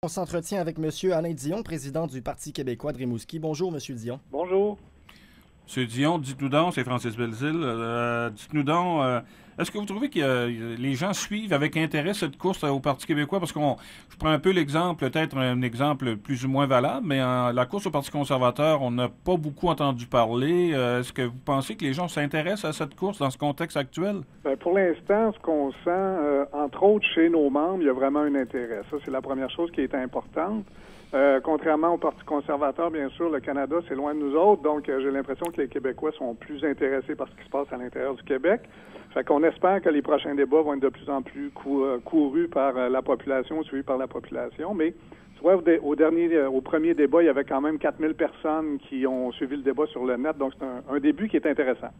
On s'entretient avec M. Alain Dion, président du Parti québécois de Rimouski. Bonjour, M. Dion. Bonjour. M. Dion, dites-nous donc, c'est Francis Belzile, dites-nous donc, est-ce que vous trouvez que les gens suivent avec intérêt cette course au Parti québécois? Parce je prends un peu l'exemple, peut-être un exemple plus ou moins valable, mais la course au Parti conservateur, on n'a pas beaucoup entendu parler. Est-ce que vous pensez que les gens s'intéressent à cette course dans ce contexte actuel? Bien, pour l'instant, ce qu'on sent, entre autres chez nos membres, il y a vraiment un intérêt. Ça, c'est la première chose qui est importante. Contrairement au Parti conservateur, bien sûr, le Canada, c'est loin de nous autres, donc j'ai l'impression que les Québécois sont plus intéressés par ce qui se passe à l'intérieur du Québec. Fait qu'on espère que les prochains débats vont être de plus en plus courus par la population, suivis par la population. Mais tu vois, au premier débat, il y avait quand même 4000 personnes qui ont suivi le débat sur le net, donc c'est un début qui est intéressant.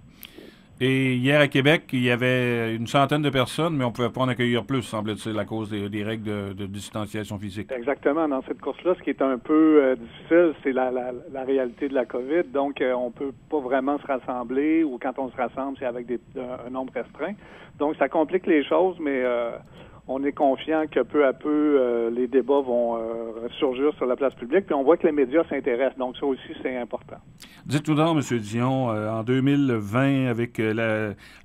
Et hier à Québec, il y avait une centaine de personnes, mais on ne pouvait pas en accueillir plus, semble-t-il, à cause des règles de distanciation physique. Exactement. Dans cette course-là, ce qui est un peu difficile, c'est la réalité de la COVID. Donc, on peut pas vraiment se rassembler, ou quand on se rassemble, c'est avec un nombre restreint. Donc, ça complique les choses, mais on est confiant que peu à peu, les débats vont surgir sur la place publique. Puis on voit que les médias s'intéressent. Donc, ça aussi, c'est important. Dites-nous donc, M. Dion, en 2020, avec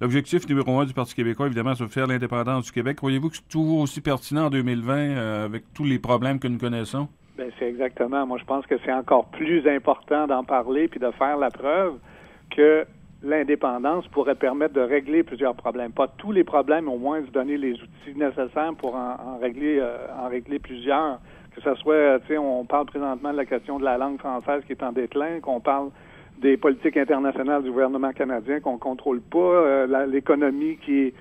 l'objectif numéro 1 du Parti québécois, évidemment, c'est de faire l'indépendance du Québec, croyez-vous que c'est toujours aussi pertinent en 2020 avec tous les problèmes que nous connaissons? Bien, c'est exactement. Moi, je pense que c'est encore plus important d'en parler puis de faire la preuve que l'indépendance pourrait permettre de régler plusieurs problèmes. Pas tous les problèmes, au moins se donner les outils nécessaires pour en régler plusieurs. Que ce soit, tu sais, on parle présentement de la question de la langue française qui est en déclin, qu'on parle des politiques internationales du gouvernement canadien qu'on contrôle pas, l'économie qui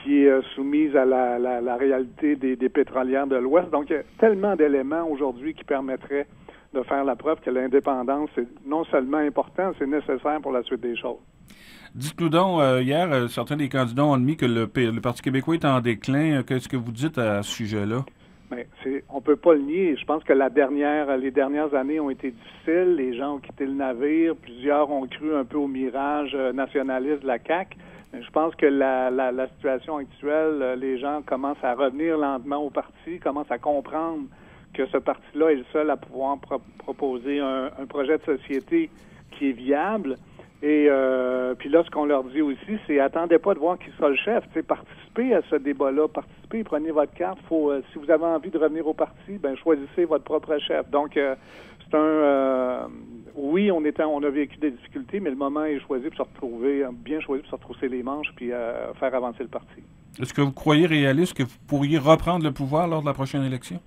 est soumise à la réalité des pétrolières de l'Ouest. Donc, il y a tellement d'éléments aujourd'hui qui permettraient de faire la preuve que l'indépendance, c'est non seulement important, c'est nécessaire pour la suite des choses. Dites-nous donc, hier, certains des candidats ont admis que le Parti québécois est en déclin. Qu'est-ce que vous dites à ce sujet-là? Bien, on peut pas le nier. Je pense que les dernières années ont été difficiles. Les gens ont quitté le navire. Plusieurs ont cru un peu au mirage nationaliste de la CAQ. Mais je pense que la situation actuelle, les gens commencent à revenir lentement au parti, commencent à comprendre que ce parti-là est le seul à pouvoir proposer un projet de société qui est viable. Et puis là, ce qu'on leur dit aussi, c'est attendez pas de voir qui sera le chef. Participez à ce débat-là, participez, prenez votre carte. Si vous avez envie de revenir au parti, ben choisissez votre propre chef. Donc, c'est oui, on a vécu des difficultés, mais le moment est choisi pour se retrouver, bien choisi pour se retrousser les manches puis faire avancer le parti. Est-ce que vous croyez réaliste que vous pourriez reprendre le pouvoir lors de la prochaine élection?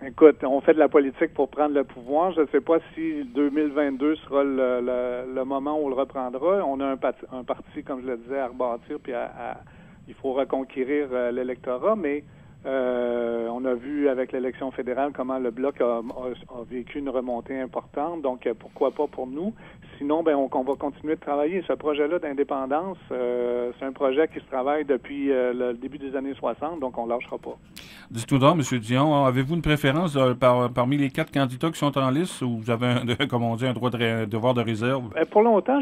Écoute, on fait de la politique pour prendre le pouvoir. Je ne sais pas si 2022 sera le moment où on le reprendra. On a un parti, comme je le disais, à rebâtir, puis il faut reconquérir l'électorat, mais on a vu avec l'élection fédérale comment le Bloc a vécu une remontée importante, donc pourquoi pas pour nous. Sinon, ben on va continuer de travailler. Ce projet-là d'indépendance, c'est un projet qui se travaille depuis le début des années 60, donc on ne lâchera pas. Dites-nous donc, M. Dion, avez-vous une préférence parmi les 4 candidats qui sont en liste ou vous avez, comme on dit, un devoir de réserve? Pour longtemps,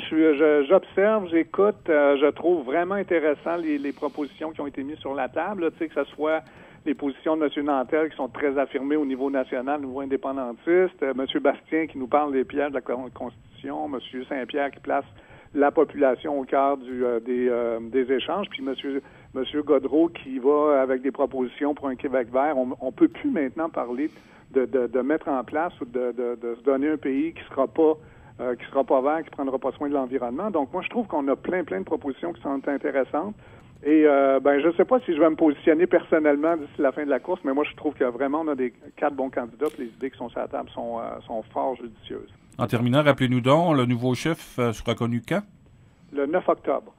j'observe, j'écoute, je trouve vraiment intéressant les propositions qui ont été mises sur la table, tu sais, que ce soit les positions de M. Nantel qui sont très affirmées au niveau national, au niveau indépendantiste, M. Bastien qui nous parle des pièges de la Constitution, M. Saint-Pierre qui place la population au cœur des échanges, puis M. Godreau qui va avec des propositions pour un Québec vert. On peut plus maintenant parler de mettre en place ou de se donner un pays qui sera pas vert, qui prendra pas soin de l'environnement. Donc moi je trouve qu'on a plein de propositions qui sont intéressantes. Et je ne sais pas si je vais me positionner personnellement d'ici la fin de la course, mais moi je trouve que vraiment on a 4 bons candidats, puis les idées qui sont sur la table sont fort judicieuses. En terminant, rappelez-nous donc, le nouveau chef sera connu quand? Le 9 octobre.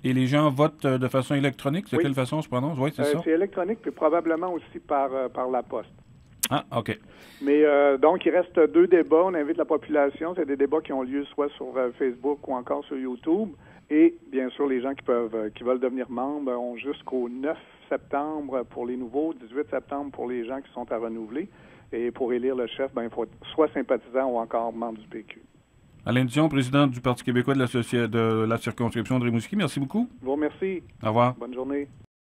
Et les gens votent de façon électronique? De oui. quelle façon se prononce? Oui, c'est ça. C'est électronique, puis probablement aussi par la poste. Ah, OK. Mais donc, il reste 2 débats. On invite la population. C'est des débats qui ont lieu soit sur Facebook ou encore sur YouTube. Et bien sûr, les gens qui veulent devenir membres ont jusqu'au 9 septembre pour les nouveaux, 18 septembre pour les gens qui sont à renouveler. Et pour élire le chef, il faut être soit sympathisant ou encore membre du PQ. Alain Dion, président du Parti québécois de la circonscription de Rimouski. Merci beaucoup. Je vous remercie. Au revoir. Bonne journée.